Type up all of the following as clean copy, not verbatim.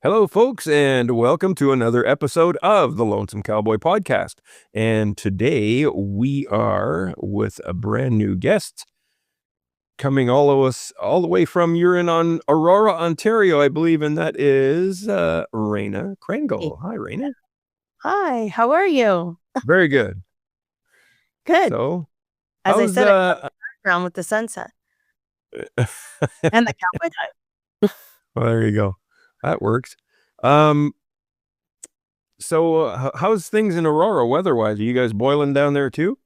Hello, folks, and welcome to another episode of the Lonesome Cowboy Podcast. And today we are with a brand new guest coming all the way from you're in Aurora, Ontario, I believe, and that is Raina Hey. Krangle. Hi, Raina. Hi, how are you? Very good. Good. So, As I how's said, I love the background with the sunset and the cowboy hat. well, there you go. That works. Um, how's things in Aurora weather-wise? Are you guys boiling down there too?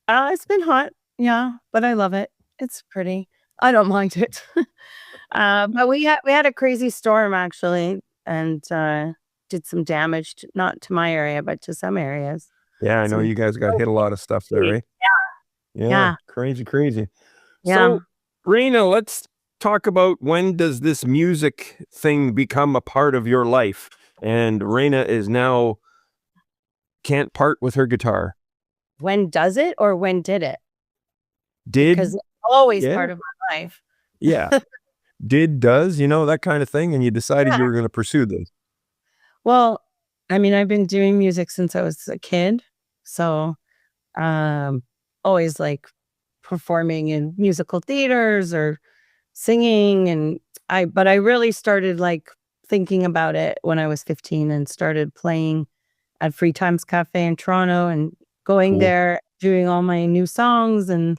It's been hot, yeah, but I love it. It's pretty. I don't mind it. But we had a crazy storm actually, and did some damage, not to my area, but to some areas. Yeah, I know Some you guys got real hit a lot of stuff there, trees. right? Yeah, Yeah, crazy, crazy. yeah. So, Reina, let's talk about when does this music thing become a part of your life? And Reina is now can't part with her guitar. When does it or when did it? Because Did, it's always yeah, part of my life. yeah. Did, does, that kind of thing. And you decided Yeah. you were going to pursue this. Well, I mean, I've been doing music since I was a kid, so um, always like performing in musical theaters or singing, and but I really started like thinking about it when I was 15 and started playing at Free Times Cafe in Toronto and going Cool. there, doing all my new songs and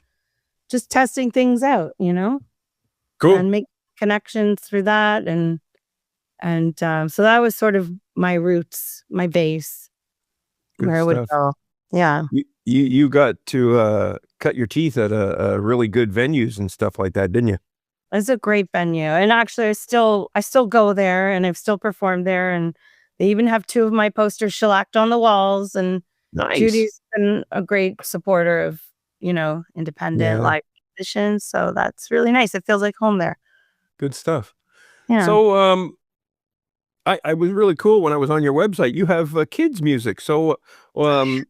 just testing things out, Cool. and make connections through that, and so that was sort of my roots, my base. Good Where I would stuff. go. Yeah. You got to cut your teeth at a really good venues and stuff like that, didn't you? It's a great venue, and actually, I still go there, and I've still performed there, and they even have 2 of my posters shellacked on the walls, and Nice. Judy's been a great supporter of, independent Yeah, live musicians, so that's really nice. It feels like home there. good stuff. Yeah. So, I was really cool when I was on your website. You have kids music. So, um,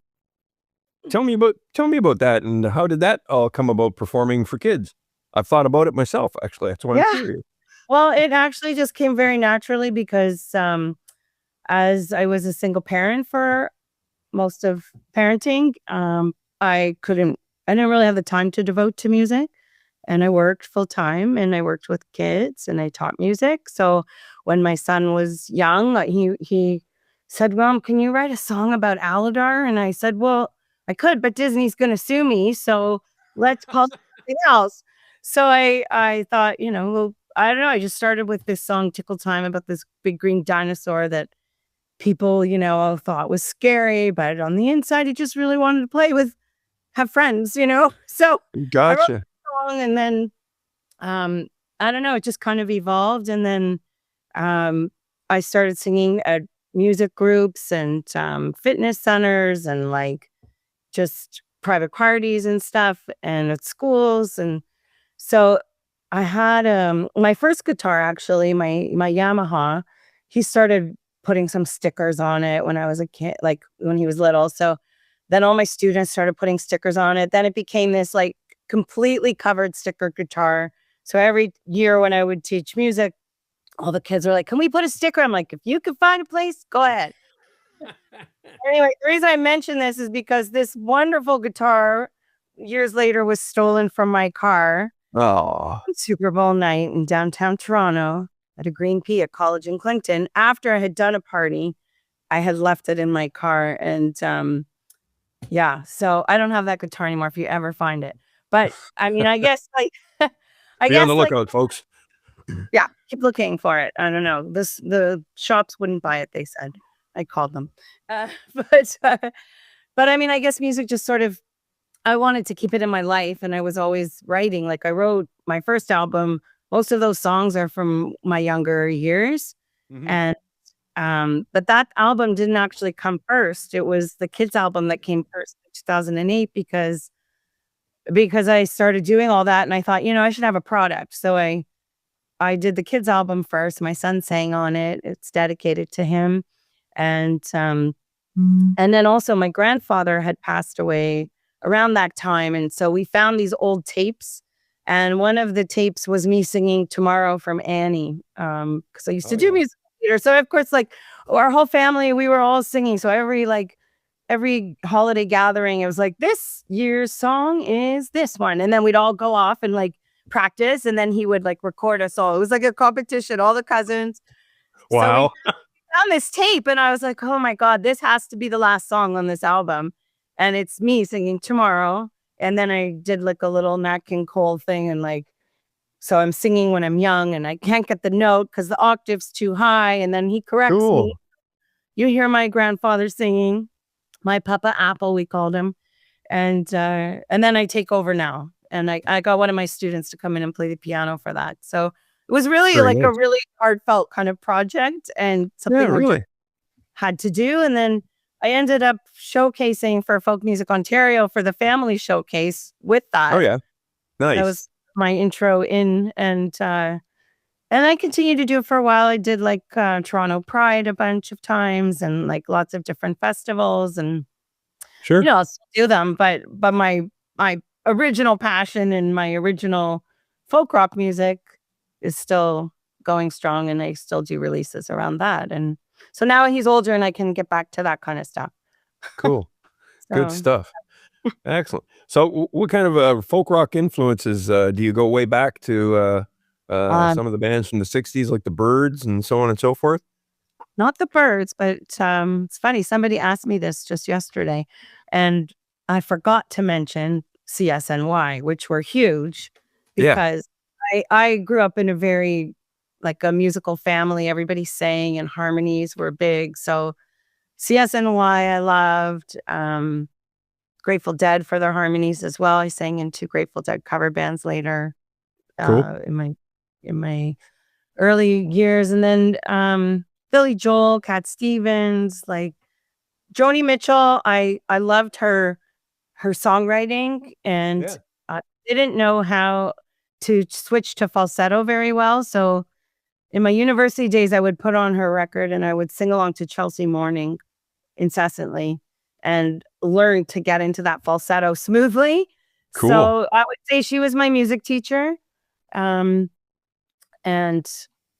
tell me about that and how did that all come about performing for kids? I've thought about it myself, actually. That's why I'm Yeah. curious. Well, it actually just came very naturally because, as I was a single parent for most of parenting, I couldn't I didn't really have the time to devote to music. And I worked full time and I worked with kids and I taught music. So when my son was young, he said, "Mom, can you write a song about Aladar?" And I said, "Well, I could, but Disney's going to sue me, so let's call something else." So I thought, well, I don't know. I just started with this song "Tickle Time" about this big green dinosaur that people, thought was scary, but on the inside, he just really wanted to play with, have friends. So I wrote Gotcha. the song and then um, I don't know, it just kind of evolved, and then, um, I started singing at music groups and, fitness centers and, like, just private parties and stuff and at schools, and so I had, my first guitar actually, my Yamaha, he started putting some stickers on it when I was a kid, like, when he was little, so then all my students started putting stickers on it, then it became this, like, completely covered sticker guitar, so every year when I would teach music, all the kids are like, "Can we put a sticker?" I'm like, "If you can find a place, go ahead." Anyway, the reason I mention this is because this wonderful guitar years later was stolen from my car Oh, on Super Bowl night in downtown Toronto at a Green Pea at college in Clinton. After I had done a party, I had left it in my car and, yeah, so I don't have that guitar anymore if you ever find it. But, I mean, I guess, like I be on the guess, like lookout, folks. yeah, keep looking for it. I don't know. The shops wouldn't buy it, they said. I called them. Uh, but, uh, but I mean, I guess music just sort of I wanted to keep it in my life, and I was always writing. Like, I wrote my first album, most of those songs are from my younger years, Mhm. and, but that album didn't actually come first. It was the kids album that came first in 2008 because I started doing all that, and I thought, I should have a product. So I did the kids album first. My son sang on it. It's dedicated to him, and, and then also my grandfather had passed away around that time, and so we found these old tapes, And one of the tapes was me singing Tomorrow from Annie, because I used to Oh, do yeah. music theater. So of course, like our whole family, we were all singing. So every holiday gathering, it was like, this year's song is this one. And then we'd all go off and like practice. And then he would like record us all. It was like a competition, all the cousins. So we Wow. found this tape and I was like, oh my God, this has to be the last song on this album. And it's me singing Tomorrow. And then I did like a little Nat King Cole thing. And like, so I'm singing when I'm young and I can't get the note because the octave's too high. And then he corrects me. Cool. You hear my grandfather singing, my Papa Apple, we called him. And then I take over now. And I got one of my students to come in and play the piano for that. So it was really Very like a nice. really heartfelt kind of project and Yeah, something I just really. had to do. And then I ended up showcasing for Folk Music Ontario for the family showcase with that. Oh, yeah. That Nice. was my intro in. And I continued to do it for a while. I did like Toronto Pride a bunch of times and like lots of different festivals and Sure. I'll still do them, but my original passion and my original folk rock music is still going strong, and I still do releases around that. And so now he's older, and I can get back to that kind of stuff. Cool. Good So stuff. Excellent. So, what kind of folk rock influences do you go way back to? um, Some of the bands from the '60s, like the Byrds, and so on and so forth. not the Birds, but it's funny. Somebody asked me this just yesterday, and I forgot to mention CSNY, which were huge Yeah. because I grew up in a very like a musical family. Everybody sang and harmonies were big. So CSNY I loved. Grateful Dead for their harmonies as well. I sang in 2 Grateful Dead cover bands later Cool. in my early years. And then Billy Joel, Cat Stevens, like Joni Mitchell. I loved her songwriting, and Yeah. I didn't know how to switch to falsetto very well. So in my university days, I would put on her record and I would sing along to Chelsea Morning incessantly and learn to get into that falsetto smoothly. Cool. So I would say she was my music teacher. Um, and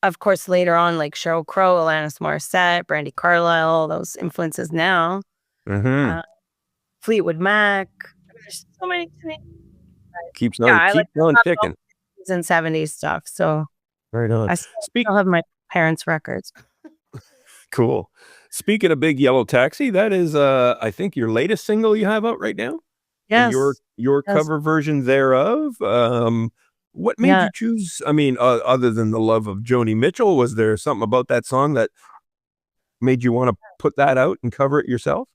of course, later on, like Sheryl Crow, Alanis Morissette, Brandy Carlisle, all those influences now. Mm-hmm. Fleetwood Mac. I mean, there's so many to name. Keeps Yeah, on I like keeps on love all ticking. the 60s and 70s stuff. So Right on. I still have my parents' records. Cool. Speaking of Big Yellow Taxi, that is, I think your latest single you have out right now, and your Yes. cover version thereof. What made Yeah. you choose? I mean, other than the love of Joni Mitchell, was there something about that song that made you want to put that out and cover it yourself?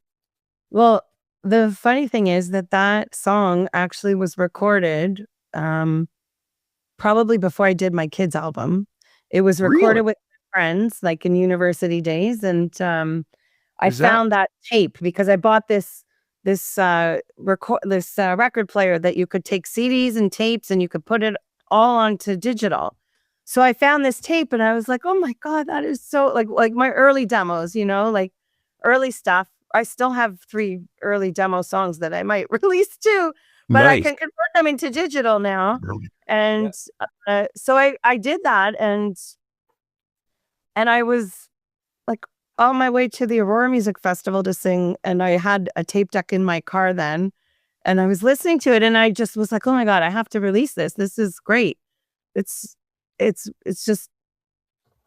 Well, the funny thing is that song actually was recorded, probably before I did my kids' album. It was Really? recorded with friends, like, in university days, and, I Is that found that tape because I bought this record player that you could take CDs and tapes, and you could put it all onto digital. So I found this tape, and I was like, "Oh my god, that is so" like my early demos, like, early stuff. I still have 3 early demo songs that I might release too, but I nice? can convert them into digital now. Yeah. And, so I did that, and I was, like, on my way to the Aurora Music Festival to sing, and I had a tape deck in my car then, and I was listening to it, and I just was like, "Oh my god, I have to release this. This is great." It's it's just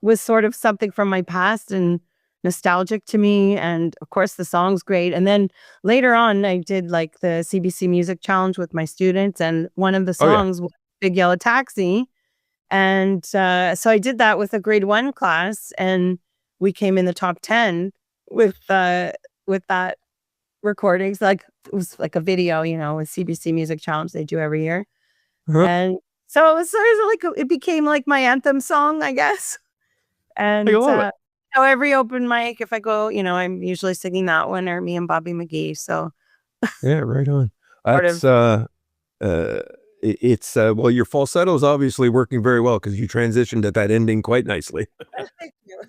was sort of something from my past and nostalgic to me, and, of course, the song's great, and then later on, I did, like, the CBC Music Challenge with my students, and one of the Oh yeah. songs was Big Yellow Taxi, and, so I did that with a grade 1 class, and we came in the top 10 with that recordings, like, it was like a video, with CBC Music Challenge they do every year, Uh-huh. and so it was sort of like it became like my anthem song, I guess, I and, love it. every open mic, if I go, I'm usually singing that one or Me and Bobby McGee, so Yeah, right on. sort of That's uh it's well, your falsetto is obviously working very well because you transitioned at that ending quite nicely. thank you.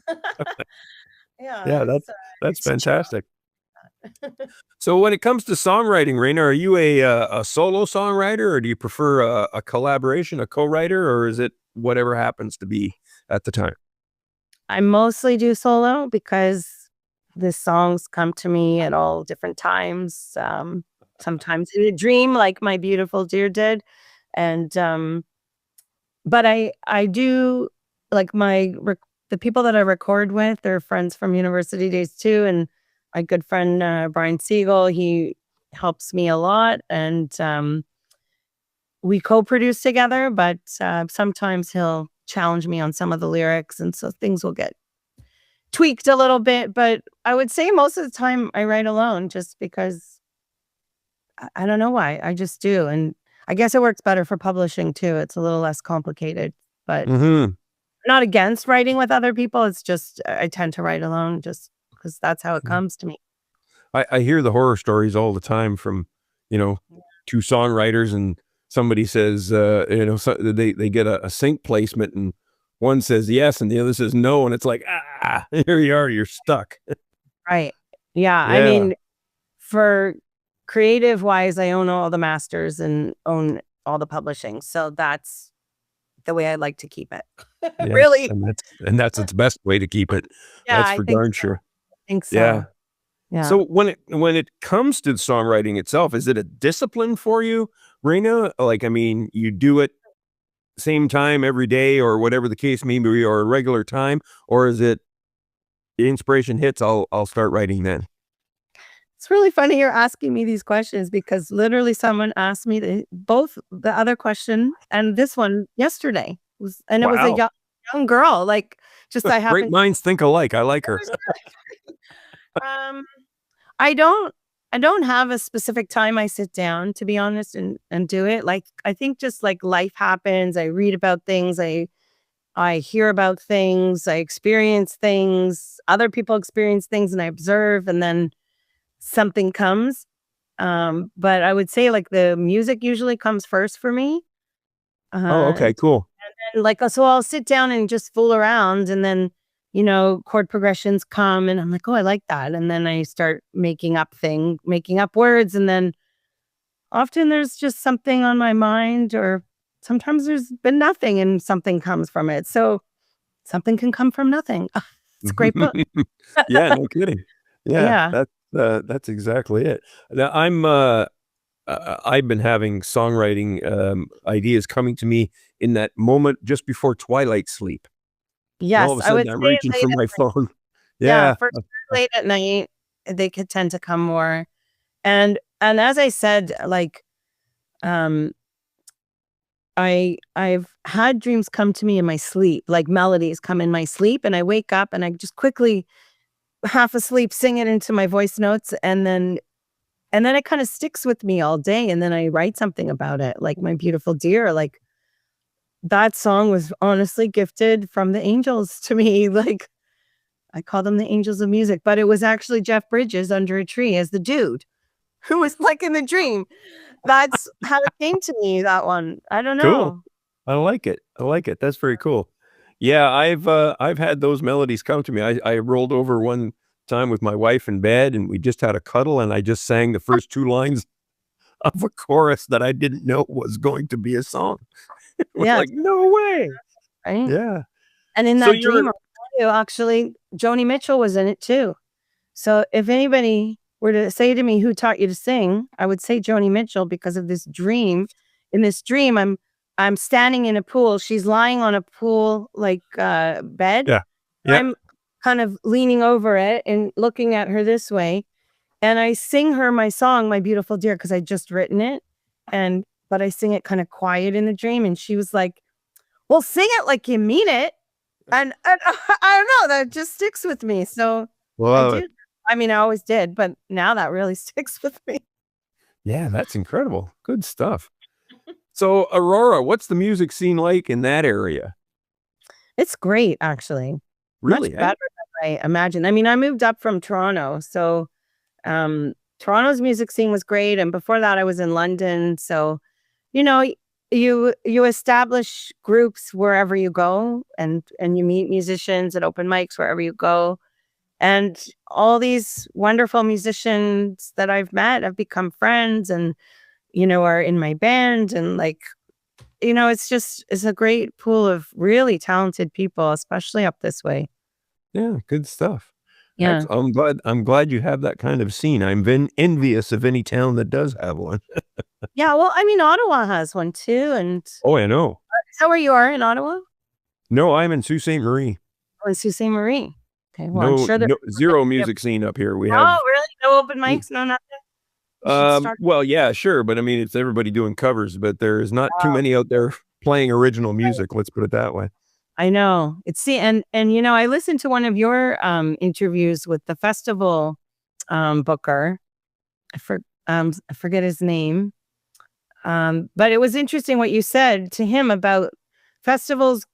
Yeah, Yeah, it's, that's it's chill. fantastic. So when it comes to songwriting, Raina, are you a solo songwriter, or do you prefer a collaboration, a co-writer, or is it whatever happens to be at the time? I mostly do solo because the songs come to me at all different times. Sometimes in a dream, like my beautiful dear did, and but I do like the people that I record with. They're friends from university days too, and my good friend Brian Siegel. He helps me a lot, and we co-produce together. But sometimes he'll challenge me on some of the lyrics, and so things will get tweaked a little bit, but I would say most of the time I write alone just because I don't know why, I just do, and I guess it works better for publishing too, it's a little less complicated, but Mhm. not against writing with other people, it's just I tend to write alone just because that's how it comes to me. I hear the horror stories all the time from, you know, 2 songwriters, and somebody says, so they get a sync placement, and one says yes and the other says no, and it's like, "Ah, here you are, you're stuck." Right. Yeah, I Yeah. mean, for creative wise, I own all the masters and own all the publishing, so that's the way I like to keep it. Yeah, Really. and that's its best way to keep it. Yeah, That's I for think darn so, sure. think Yeah. so. Yeah. So when it comes to songwriting itself, is it a discipline for you, Reina? Like, I mean, you do it same time every day or whatever the case may be, or a regular time, or is it inspiration hits, I'll start writing then? It's really funny you're asking me these questions because literally someone asked me both the other question and this one yesterday and it was a Wow. young girl, like just I Great happened. minds think alike. I like her. Um, I don't I don't have a specific time I sit down to be honest and do it. Like I think just like life happens, I read about things, I hear about things, I experience things, other people experience things and I observe and then something comes. But I would say, like, the music usually comes first for me, Oh, okay, cool. and, like, so I'll sit down and just fool around, and then, chord progressions come, and I'm like, "Oh, I like that," and then I start making up words, and then often there's just something on my mind, or sometimes there's been nothing and something comes from it, so something can come from nothing. It's a great book. Yeah, no kidding. Yeah, Yeah. that's exactly it. Now I've been having songwriting, ideas coming to me in that moment just before twilight sleep, and all of Yes, a I sudden would I'm say reaching for late. my phone. Yeah, Yeah. for sure late at night, they could tend to come more. And as I said, like, um, I've had dreams come to me in my sleep, like melodies come in my sleep, and I wake up and I just quickly, half asleep, sing it into my voice notes, and then it kind of sticks with me all day, and then I write something about it, like My Beautiful Dear, like, that song was honestly gifted from the angels to me, like, I call them the angels of music, but it was actually Jeff Bridges under a tree as the dude who was, like, in the dream. That's how it came to me, that one. I don't Cool. know. I like it. I like it. That's very cool. Yeah, I've had those melodies come to me. I rolled over one time with my wife in bed, and we just had a cuddle, and I just sang the first 2 lines of a chorus that I didn't know was going to be a song. It was Yeah, like, "No way." right? Yeah. And in So that you're dream, I'll tell you, actually, Joni Mitchell was in it too. So if anybody were to say to me, "Who taught you to sing?" I would say Joni Mitchell because of this dream. In this dream, I'm standing in a pool. She's lying on a pool, like, bed. Yeah. Yeah. I'm kind of leaning over it and looking at her this way, and I sing her my song, "My Beautiful Dear," because I just written it, but I sing it kinda quiet in the dream, and she was like, "Well, sing it like you mean it." And I don't know, that just sticks with me, so I Love it. do. I mean, I always did, but now that really sticks with me. Yeah, that's incredible. Good stuff. So, Aurora, what's the music scene like in that area? It's great, actually. Much Really, eh? better than I imagined. I mean, I moved up from Toronto, so, Toronto's music scene was great, and before that, I was in London, so, you know, you establish groups wherever you go, and you meet musicians at open mics wherever you go, And all these wonderful musicians that I've met have become friends and, are in my band. And like, it's a great pool of really talented people, especially up this way. Yeah, good stuff. Yeah. I'm glad you have that kind of scene. I'm envious of any town that does have one. Yeah. Well, I mean, Ottawa has one too. And Oh, I know. is that where you are in Ottawa? No, I'm in Sault Ste. Marie. Oh, in Sault Ste. Marie. Okay. Well, I'm No, sure no, zero music scene up here. We have, Oh, really? No open mics? No, nothing? You should start. well, yeah, sure, but I mean, it's everybody doing covers, but there's not too many out there playing original music. Let's put it that way. I know. I listened to one of your interviews with the festival booker. I forget his name. But it was interesting what you said to him about festivals,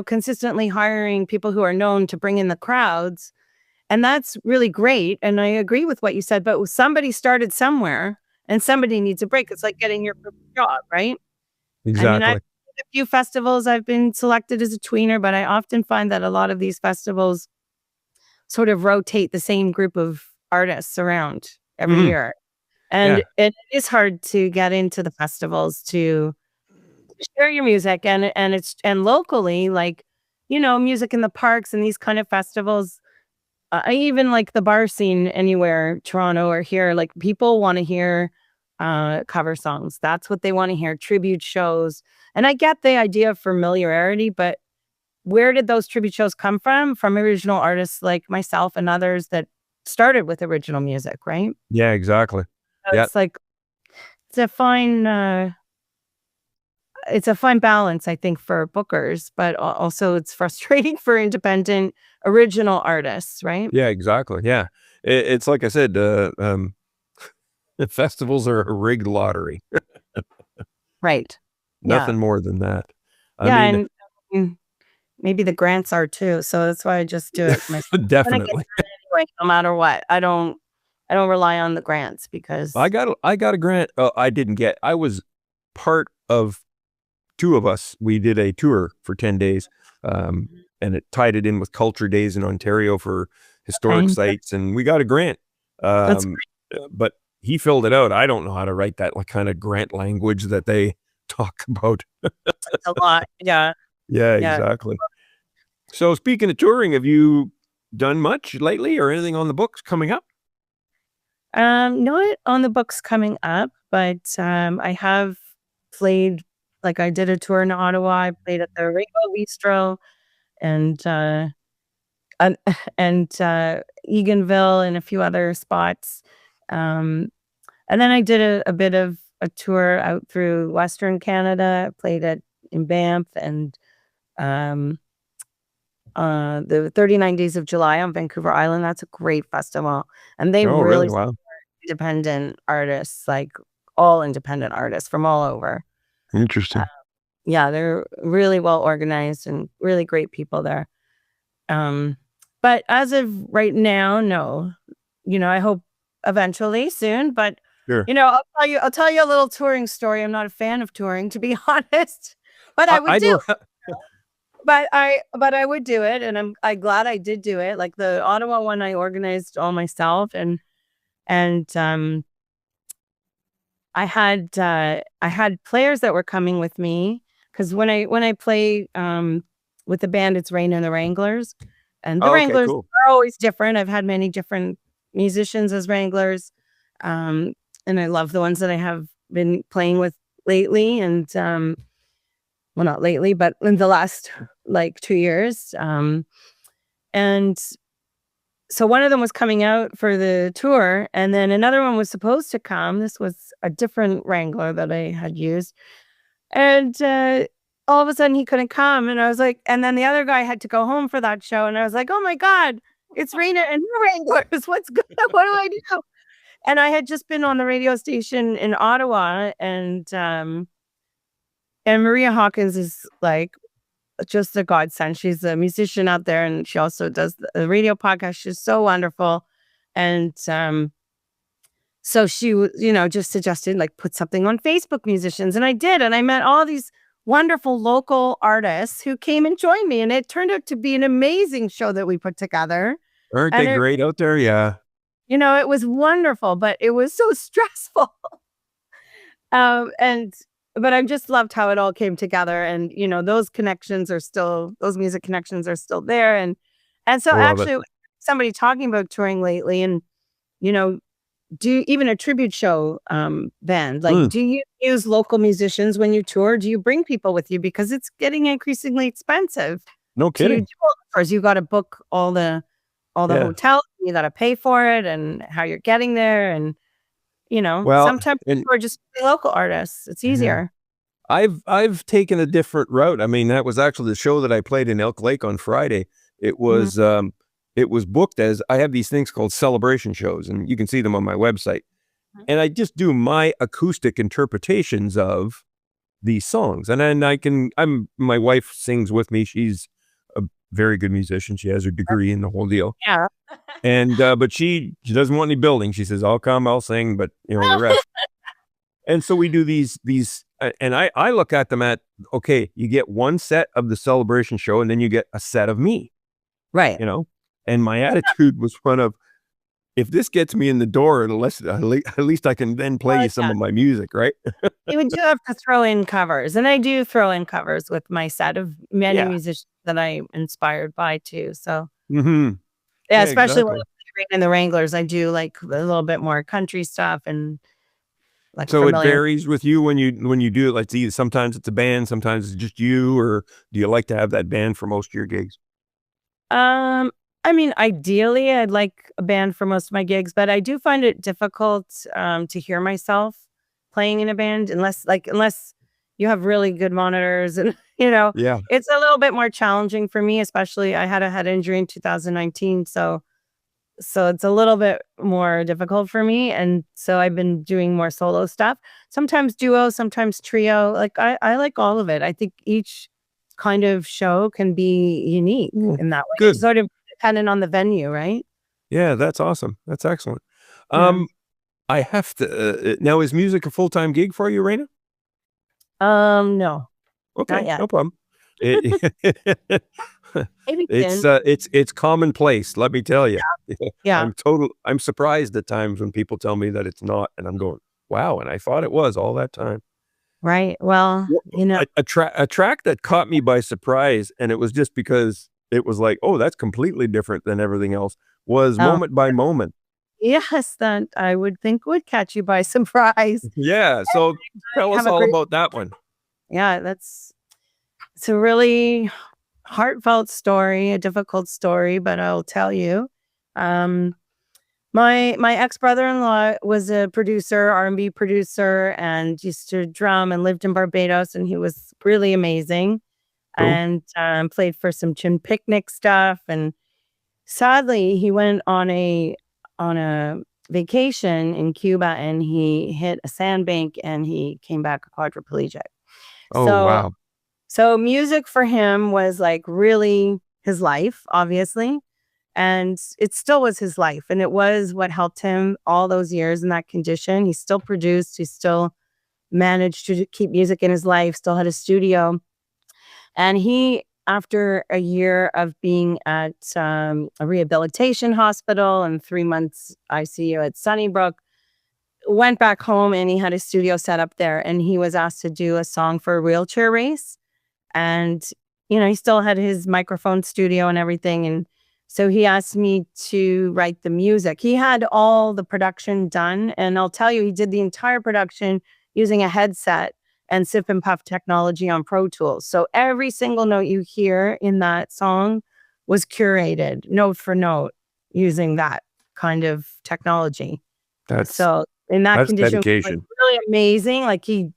consistently hiring people who are known to bring in the crowds. And that's really great. And I agree with what you said, but somebody started somewhere and somebody needs a break. It's like getting your first job, right? I mean, I've Exactly. been to a few festivals, I've been selected as a tweener, but I often find that a lot of these festivals sort of rotate the same group of artists around every Mhm. year. And Yeah. it is hard to get into the festivals to share your music and locally, like, music in the parks and these kind of festivals. I even like the bar scene anywhere, Toronto or here, like people want to hear cover songs. That's what they want to hear, tribute shows. And I get the idea of familiarity, but where did those tribute shows come from? From original artists like myself and others that started with original music, right? Yeah, exactly. So Yeah. it's like it's a fine balance, I think, for bookers, but also it's frustrating for independent original artists, right? Yeah, exactly. Yeah. It's like I said, the festivals are a rigged lottery. Right. Yeah. Nothing more than that. I Yeah, mean, and mm, maybe the grants are too, so that's why I just do it myself. When I get definitely. done anyway, no matter what. I don't rely on the grants because I got a grant. I didn't get. I was part of two of us. We did a tour for 10 days, and it tied it in with Culture Days in Ontario for historic okay, sites, and we got a grant. that's But he filled it out. I don't know how to write that like kind of grant language that they talk about. a lot. Yeah, Yeah, yeah. exactly. So speaking of touring, have you done much lately or anything on the books coming up? Not on the books coming up, but, I have played like, I did a tour in Ottawa, I played at the Rainbow Bistro and, and Eganville and a few other spots, um, and then I did a bit of a tour out through Western Canada, played in Banff and, um, the 39 Days of July on Vancouver Island, that's a great festival, and they Oh, really really? Wow. independent artists, like, all independent artists from all over. Uh, Interesting. yeah, they're really well organized and really great people there. Um, but as of right now, no. I hope eventually soon, but, Sure. I'll tell you a little touring story. I'm not a fan of touring, to be honest, but I would I do don't but I would do it, and I'm glad I did do it. Like, the Ottawa one, I organized all myself, and I had players that were coming with me because when I play with the band, it's Raina and the Wranglers, and the Oh, okay, Wranglers cool. are always different. I've had many different musicians as Wranglers, um, and I love the ones that I have been playing with lately, and well, not lately, but in the last like 2 years, and so one of them was coming out for the tour, and then another one was supposed to come. This was a different Wrangler that I had used, and all of a sudden he couldn't come, and I was like, and then the other guy had to go home for that show, and I was like, oh my god, it's Raina and her Wranglers. What's good? What do I do? And I had just been on the radio station in Ottawa, and Maria Hawkins is like just a godsend. She's a musician out there, and she also does the radio podcast. She's so wonderful. And so she just suggested like put something on Facebook Musicians. And I did. And I met all these wonderful local artists who came and joined me. And it turned out to be an amazing show that we put together. Aren't And they great out there? Yeah. it was wonderful, but it was so stressful. And but I just loved how it all came together, and those music connections are still there, and so I love it. actually somebody talking about touring lately, and you know do even a tribute show band, like, Mm, do you use local musicians when you tour? Do you bring people with you, because it's getting increasingly expensive no to do kidding. all the tours? You got to book all the Yeah. hotels, you got to pay for it, and how you're getting there, and Well, sometimes and we're just local artists. It's yeah. easier. I've taken a different route. I mean, that was actually the show that I played in Elk Lake on Friday. It Mhm, was it was booked as I have these things called celebration shows, and you can see them on my website. mhm. And I just do my acoustic interpretations of these songs. And then my wife sings with me. She's a very good musician. She has her degree in the whole deal. Yeah. And but she doesn't want any building. She says, "I'll come, I'll sing, but the rest." And so we do and I look at them at, okay, you get one set of the celebration show, and then you get a set of me, Right. you know? And my attitude was one of, if this gets me in the door, at least I can then play Well, you some yeah. of my music, right? You do have to throw in covers, and I do throw in covers with my set of many Yeah. musicians that I'm inspired by too, so Mhm. yeah, Yeah, especially when exactly. I'm in the Wranglers, I do, like, a little bit more country stuff and, like, So it familiar. varies with you when you do it, like, it's either sometimes it's a band, sometimes it's just you, or do you like to have that band for most of your gigs? Um, I mean, ideally, I'd like a band for most of my gigs, but I do find it difficult, to hear myself playing in a band, unless you have really good monitors, and Yeah. it's a little bit more challenging for me. Especially, I had a head injury in 2019, so it's a little bit more difficult for me, and so I've been doing more solo stuff. Sometimes duo, sometimes trio. Like, I like all of it. I think each kind of show can be unique Mm, in that way. It's good. sort of dependent on the venue, right? Yeah, that's awesome. That's excellent. Yeah. Um, I have to now, is music a full-time gig for you, Raina? No, not Okay, yet. no problem. It Maybe it's, soon. it's commonplace, let me tell you. Yeah, I'm surprised at times when people tell me that it's not, and I'm going, "Wow," and I thought it was all that time. right. Well, Wha a track that caught me by surprise, and it was just because it was like, "Oh, that's completely different than everything else," was oh, Moment by Moment. yes, that I would think would catch you by surprise. Yeah, so tell I us have a all great about that one. Yeah, it's a really heartfelt story, a difficult story, but I'll tell you. Um, my ex-brother-in-law was a producer, R&B producer, and used to drum and lived in Barbados, and he was really amazing, Cool. and played for some Chin Picnic stuff. And sadly, he went on a vacation in Cuba, and he hit a sandbank, and he came back quadriplegic. Oh, So wow. so music for him was, like, really his life, obviously, and it still was his life, and it was what helped him all those years in that condition. He still produced, he still managed to keep music in his life, still had a studio, and he, after a year of being at, a rehabilitation hospital and 3 months ICU at Sunnybrook, went back home, and he had a studio set up there, and he was asked to do a song for a wheelchair race. And, he still had his microphone studio and everything, and so he asked me to write the music. He had all the production done, and I'll tell you, he did the entire production using a headset and sip and puff technology on Pro Tools. So every single note you hear in that song was curated note for note using that kind of technology. That's So in that that's condition, like, dedication. really amazing. Like, he's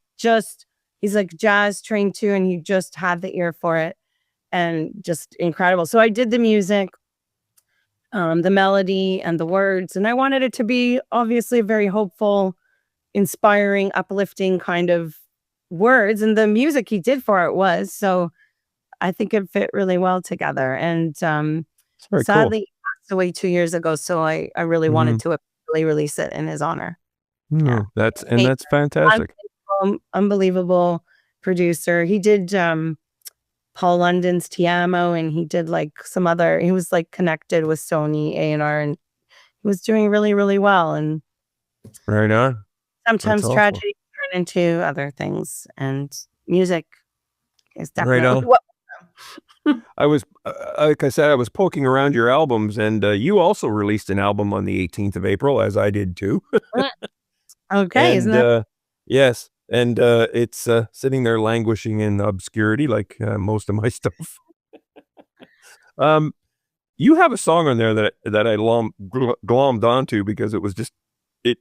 like jazz trained too, and he just had the ear for it, and just incredible. So I did the music, the melody and the words, and I wanted it to be obviously very hopeful, inspiring, uplifting kind of words. And the music he did for it was. So I think it fit really well together. And It's very cool. sadly, he passed away 2 years ago. So I really wanted Mhm. to officially release it in his honor. Yeah. No, Hey, that's fantastic. unbelievable producer. He did Paul London's Tiamo, and he did like some other. He was like connected with Sony A&R, and he was doing really, really well. And Right on. That's sometimes awesome. tragedy turn into other things, and music is Right definitely on. what. I was, like I said, I was poking around your albums, and you also released an album on the 18th of April, as I did too. Okay, isn't And that yes, and it's sitting there languishing in obscurity, like most of my stuff. Um, you have a song on there that I glommed onto because it was just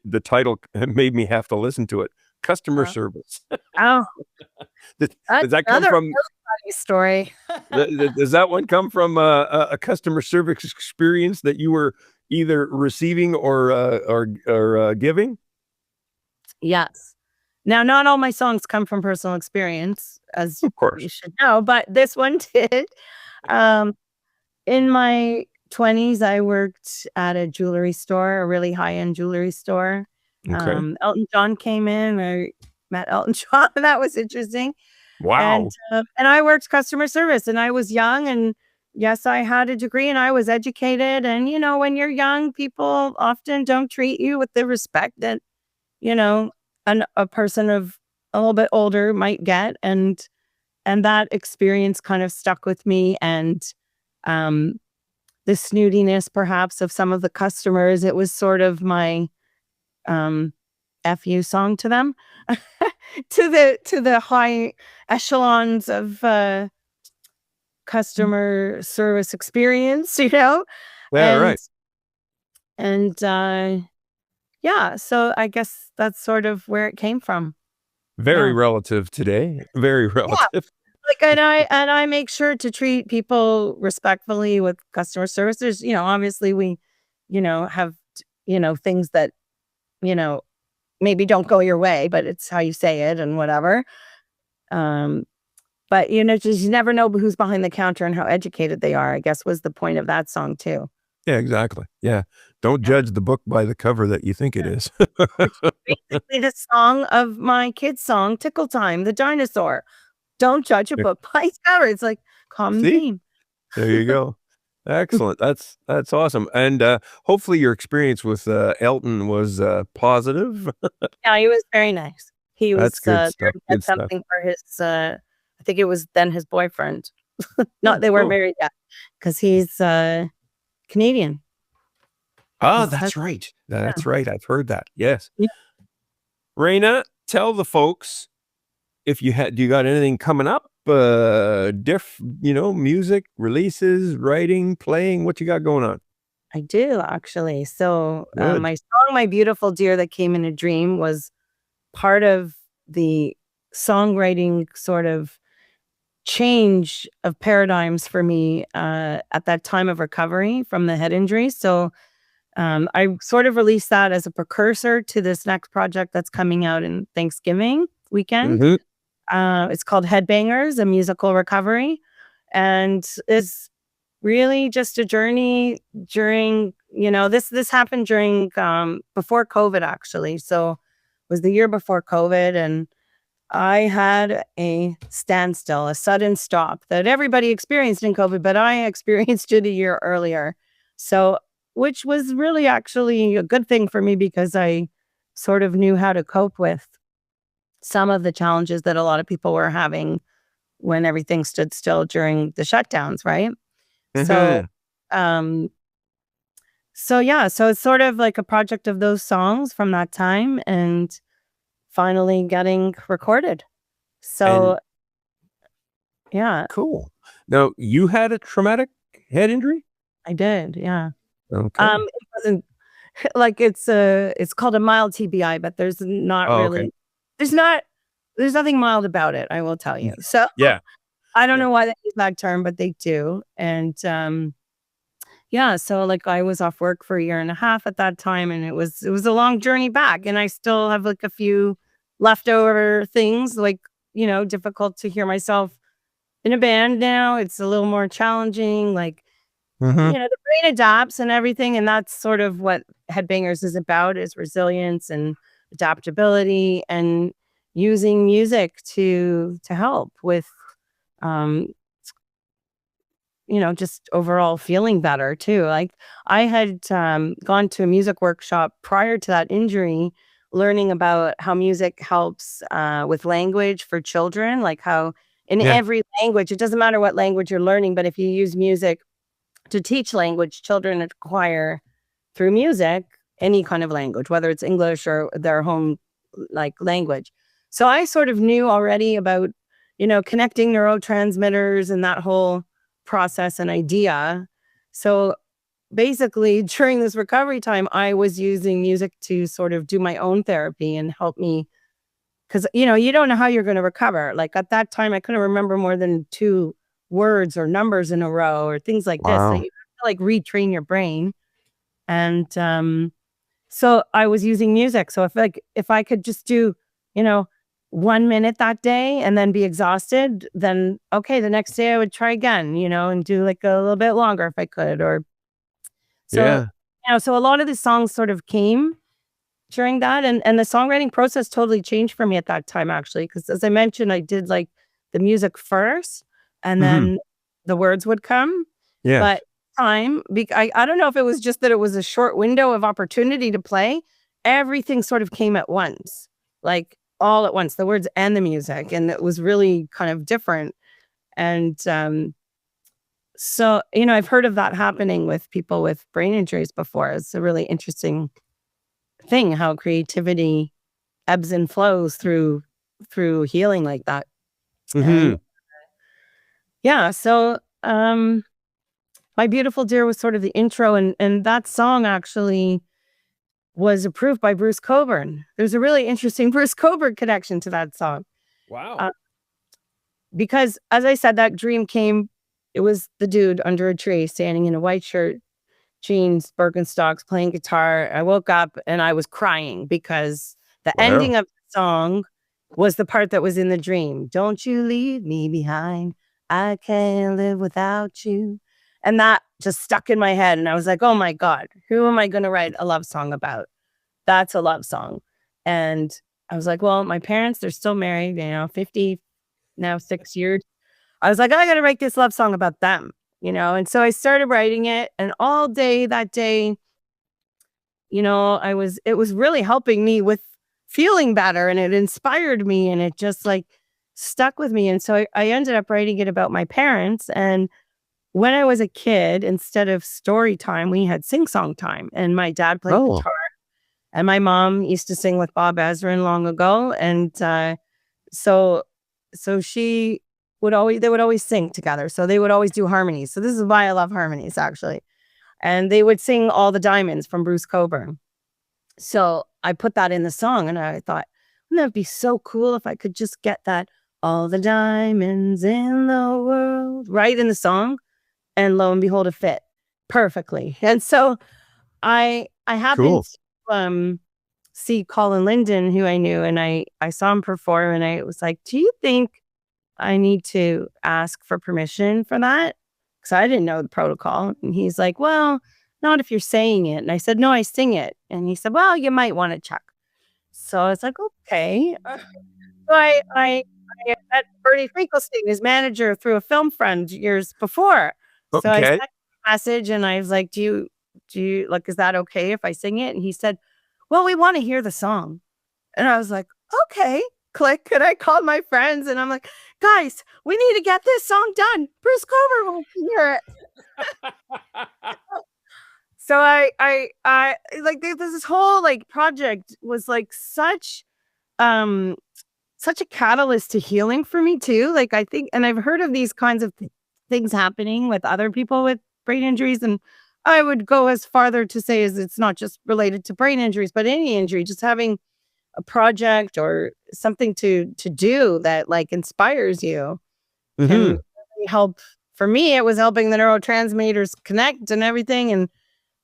the title made me have to listen to it. Customer uh, service. oh, Does, that's does that come another from? really funny story. Does that one come from a customer service experience that you were either receiving or giving? Yes. Now, not all my songs come from personal experience, as Of course. you should know, but this one did. Um, in my 20s, I worked at a jewelry store, a really high-end jewelry store. Okay. Elton John came in. I met Elton John. That was interesting. Wow. And I worked customer service, and I was young, and yes, I had a degree and I was educated. And, when you're young, people often don't treat you with the respect that, you know, a person of a little bit older might get. And that experience kind of stuck with me. And, um, the snootiness perhaps of some of the customers, it was sort of my, um, FU song to them, to the high echelons of, customer service experience, Yeah, and right. and yeah, so I guess that's sort of where it came from. Very Yeah. relative today. Very Yeah, relative. like, and I make sure to treat people respectfully with customer service. There's, obviously we, have, things that, you know, maybe don't go your way, but it's how you say it and whatever. Um, but, just you never know who's behind the counter and how educated they are, I guess was the point of that song too. Yeah, exactly. Yeah. Don't Yeah. judge the book by the cover that you think it is. Which is basically the song of my kid's song, Tickle Time, the dinosaur. Don't judge a book by its cover. It's like common See? theme. There you go. Excellent. That's awesome. And hopefully your experience with Elton was positive. Yeah, he was very nice. He was, That's good there stuff. to get Good stuff. something for his, I think it was then his boyfriend. Not Oh, they weren't cool. married yet, because he's, Canadian. Ah, His that's husband, right. yeah. That's right. I've heard that. Yes. Yeah. Raina, tell the folks if do you got anything coming up? Music, releases, writing, playing, what you got going on? I do actually. So, Good. my song, "My Beautiful Dear" that came in a dream was part of the songwriting sort of change of paradigms for me, at that time of recovery from the head injury. So, I sort of released that as a precursor to this next project that's coming out in Thanksgiving weekend. Mhm. It's called Headbangers: A Musical Recovery, and it's really just a journey during, this happened during, before COVID actually. So, it was the year before COVID, and I had a standstill, a sudden stop that everybody experienced in COVID, but I experienced it a year earlier. So, which was really actually a good thing for me because I sort of knew how to cope with some of the challenges that a lot of people were having when everything stood still during the shutdowns, right? So, Mhm. um, so yeah, so it's sort of like a project of those songs from that time and finally getting recorded. And So, yeah, cool. Now, you had a traumatic head injury? I did, yeah. Okay. It wasn't like it's called a mild TBI, but Oh, okay. there's not there's nothing mild about it, I will tell you. So, Yeah. I don't Yeah. know why they use that term, but they do. And, yeah, so, like, I was off work for a year and a half at that time, and it was a long journey back, and I still have, like, a few leftover things, like, difficult to hear myself in a band now. It's a little more challenging, like, Mhm. the brain adapts and everything, and that's sort of what Headbangers is about, is resilience and adaptability and using music to help with, um, just overall feeling better too. Like I had gone to a music workshop prior to that injury, learning about how music helps with language for children, like how in Yeah. every language, it doesn't matter what language you're learning, but if you use music to teach language, children acquire through music any kind of language, whether it's English or their home like language. So I sort of knew already about, connecting neurotransmitters and that whole process and idea. So basically, during this recovery time, I was using music to sort of do my own therapy and help me because, you don't know how you're going to recover. Like at that time, I couldn't remember more than two words or numbers in a row or things like this. So you Wow. have to like retrain your brain. And so I was using music. So if I could just do, you know, 1 minute that day and then be exhausted, then okay, the next day I would try again, and do like a little bit longer if I could. Or so, Yeah. so a lot of the songs sort of came during that, and the songwriting process totally changed for me at that time actually, because as I mentioned, I did like the music first and Mhm. then the words would come. Yes. But I don't know if it was just that it was a short window of opportunity to play. Everything sort of came at once, like all at once, the words and the music, and it was really kind of different. And so, I've heard of that happening with people with brain injuries before. It's a really interesting thing how creativity ebbs and flows through healing like that. And Mhm. yeah, so My Beautiful Dear was sort of the intro, and that song actually was approved by Bruce Cockburn. There's a really interesting Bruce Cockburn connection to that song. Wow. Uh, because as I said, that dream came, it was the dude under a tree standing in a white shirt, jeans, Birkenstocks, playing guitar. I woke up and I was crying because the Wow. ending of the song was the part that was in the dream. Don't you leave me behind. I can't live without you. And that just stuck in my head. And I was like, oh my God, who am I going to write a love song about? That's a love song. And I was like, well, my parents, they're still married, 50, now 6 years. I was like, I got to write this love song about them. And so I started writing it. And all day that day, it was really helping me with feeling better, and it inspired me, and it just like stuck with me. And so I ended up writing it about my parents. And when I was a kid, instead of story time, we had sing song time. And my dad played Oh, guitar, and my mom used to sing with Bob Ezrin long ago. And so she they would always sing together. So they would always do harmonies. So this is why I love harmonies actually. And they would sing All the Diamonds from Bruce Cockburn. So I put that in the song and I thought, wouldn't that be so cool if I could just get that all the diamonds in the world right in the song, and lo and behold, it fit perfectly. And so I happened cool. to see Colin Linden, who I knew, and I saw him perform, and I was like, do you think I need to ask for permission for that? Because I didn't know the protocol. And he's like, well, not if you're saying it. And I said, no, I sing it. And he said, well, you might want to check. So I was like, okay. So I met Bernie Finkelstein, his manager, through a film friend years before. So I Okay. sent a message and I was like, do you like, is that okay if I sing it? And he said, well, we want to hear the song. And I was like, okay, click. And I called my friends and I'm like, guys, we need to get this song done. Bruce Cockburn wants to hear it. So I like this whole like project was like um such a catalyst to healing for me too. Like I think, and I've heard of these kinds of things happening with other people with brain injuries, and I would go as farther to say as it's not just related to brain injuries, but any injury, just having a project or something to do that like inspires you can Mhm. really help. For me, it was helping the neurotransmitters connect and everything, and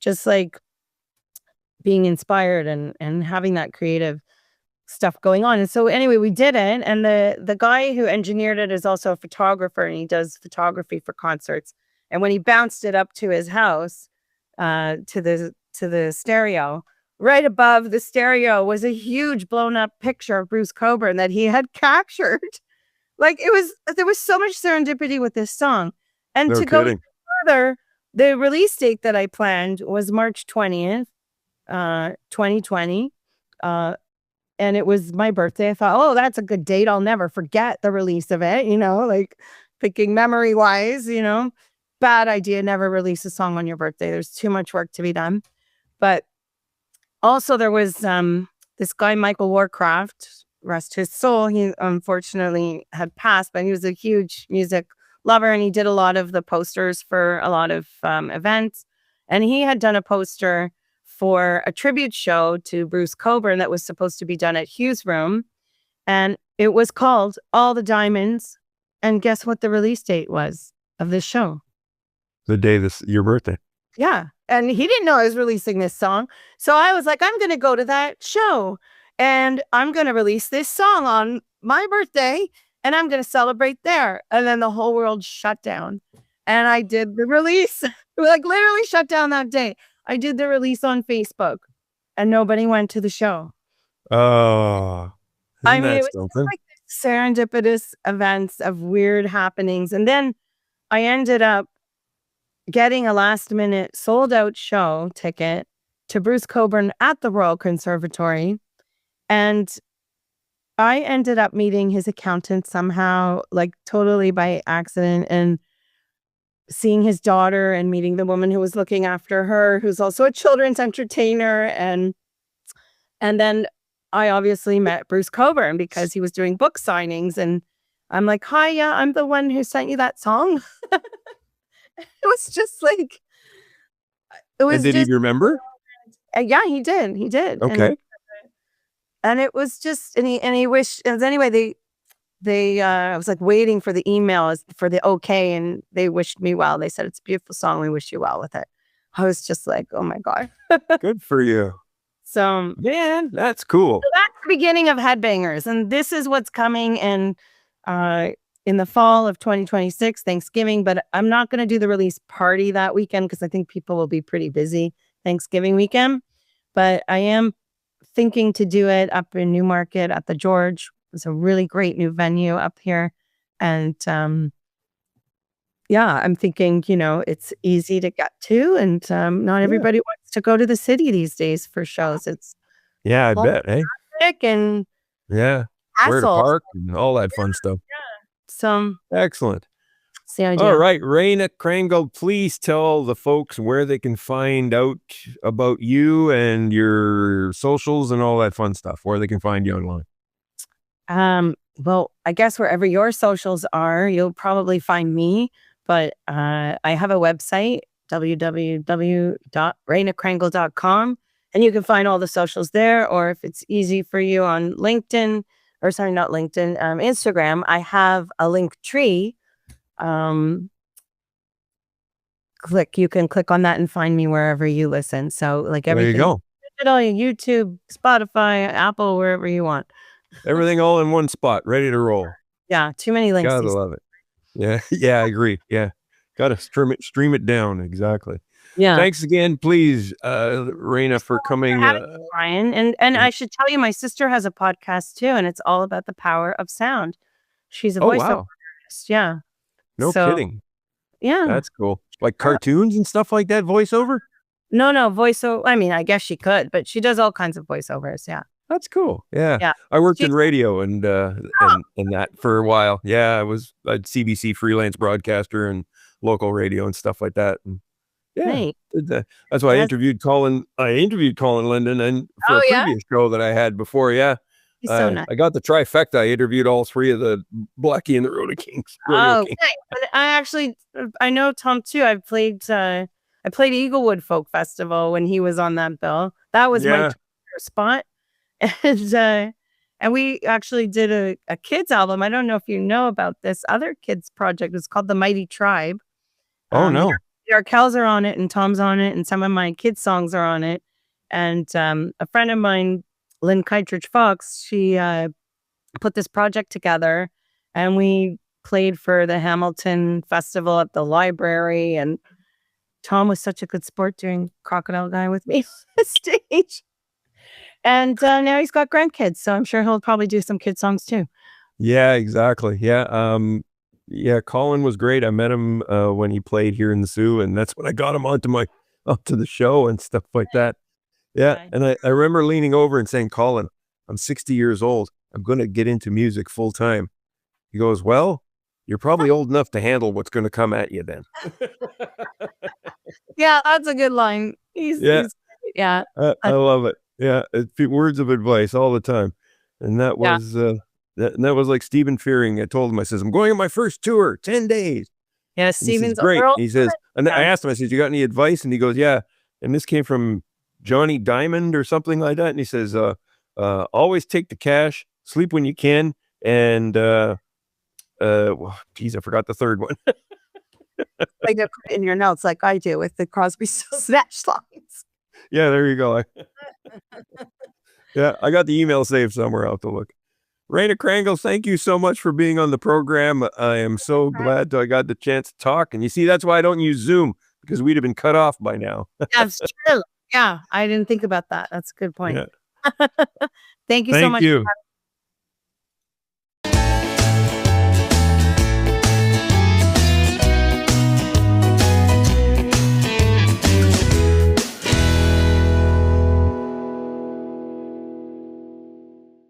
just like being inspired and having that creative stuff going on. And so anyway, we did it. And the guy who engineered it is also a photographer, and he does photography for concerts. And when he bounced it up to his house, to the stereo, right above the stereo was a huge blown up picture of Bruce Cockburn that he had captured. Like there was so much serendipity with this song. And No to go kidding. further, the release date that I planned was March 20th, 2020. And it was my birthday. I thought, oh, that's a good date. I'll never forget the release of it, like thinking memory wise, bad idea. Never release a song on your birthday. There's too much work to be done. But also there was this guy, Michael Warcraft, rest his soul. He unfortunately had passed, but he was a huge music lover and he did a lot of the posters for a lot of events. And he had done a poster for a tribute show to Bruce Cockburn that was supposed to be done at Hughes Room. And it was called All the Diamonds. And guess what the release date was of this show? The day your birthday. Yeah. And he didn't know I was releasing this song. So I was like, I'm going to go to that show and I'm going to release this song on my birthday and I'm going to celebrate there. And then the whole world shut down. And I did the release. Like literally shut down that day. I did the release on Facebook and nobody went to the show. Oh, I mean, it was like serendipitous events of weird happenings. And then I ended up getting a last minute sold out show ticket to Bruce Cockburn at the Royal Conservatory. And I ended up meeting his accountant somehow, like totally by accident, and seeing his daughter and meeting the woman who was looking after her, who's also a children's entertainer. And then I obviously met Bruce Cockburn because he was doing book signings. And I'm like, hi, yeah, I'm the one who sent you that song. It was just like, it was. And did he remember? Yeah, he did. He did. Okay. And it was just, and he wished. And anyway, I was like waiting for the email for the okay, and they wished me well. They said it's a beautiful song. We wish you well with it. I was just like, oh my God. Good for you. So man, that's cool. So that's the beginning of Headbangers, and this is what's coming in the fall of 2026, Thanksgiving. But I'm not going to do the release party that weekend because I think people will be pretty busy Thanksgiving weekend. But I am thinking to do it up in Newmarket at the George. It's a really great new venue up here. And yeah, I'm thinking, it's easy to get to. And not everybody wants to go to the city these days for shows. It's I bet, eh? And where to park and all that fun stuff. So excellent. See how I do. All right, Raina Krangle, please tell the folks where they can find out about you and your socials and all that fun stuff, where they can find you online. Well, I guess wherever your socials are, you'll probably find me. But I have a website, www.rainakrangle.com, and you can find all the socials there. Or if it's easy for you on LinkedIn, or sorry, not LinkedIn, Instagram, I have a link tree. You can click on that and find me wherever you listen. So like everything, there you go. Digital, YouTube, Spotify, Apple, wherever you want. Everything all in one spot, ready to roll. Yeah, too many links. Gotta love it. Yeah, I agree. Yeah, gotta stream it down. Exactly. Yeah. Thanks again, please, Raina, for coming. Brian, and I should tell you, my sister has a podcast too, and it's all about the power of sound. She's a voiceover artist. Yeah. No kidding. Yeah. That's cool. Like cartoons and stuff like that, voiceover? No, voiceover. I mean, I guess she could, but she does all kinds of voiceovers. Yeah. That's cool. Yeah. I worked in radio and that for a while. Yeah, I was a CBC freelance broadcaster and local radio and stuff like that. And that's why I interviewed Colin Linden and for a previous show that I had before. Yeah. He's so nice. I got the trifecta. I interviewed all three of the Blackie and the Rhoda Kings. Nice. But I know Tom too. I played Eaglewood Folk Festival when he was on that bill. That was my spot. And we actually did a kids album. I don't know if you know about this other kids project. It's called The Mighty Tribe. Oh no. Arkels are on it and Tom's on it and some of my kids' songs are on it. And a friend of mine, Lynn Kittredge Fox, she put this project together and we played for the Hamilton Festival at the library. And Tom was such a good sport doing Crocodile Guy with me on stage. And now he's got grandkids, so I'm sure he'll probably do some kid songs too. Yeah, exactly. Yeah. Yeah, Colin was great. I met him when he played here in the Sioux, and that's when I got him onto the show and stuff like that. Yeah, Nice. and I remember leaning over and saying, "Colin, I'm 60 years old. I'm gonna get into music full time." He goes, "Well, you're probably old enough to handle what's gonna come at you then." Yeah, that's a good line. Yeah, He's yeah. I love it. Yeah, words of advice all the time, and Yeah. that was like Stephen Fearing. I told him, I says, "I'm going on my first tour, 10 days." Yeah, And he says, Steven's "Great." Earl. He says, and I Yeah. asked him, I said, "You got any advice?" And he goes, "Yeah." And this came from Johnny Diamond or something like that. And he says, "Always take the cash, sleep when you can, and geez, I forgot the third one." Like to put in your notes like I do with the Crosby, Stills, Nash lines. Yeah, there you go. Yeah, I got the email saved somewhere. I'll have to look. Raina Krangle, thank you so much for being on the program. I am so glad I got the chance to talk. And you see, that's why I don't use Zoom, because we'd have been cut off by now. That's true. Yeah, I didn't think about that. That's a good point. Yeah. Thank you so Thank much for you.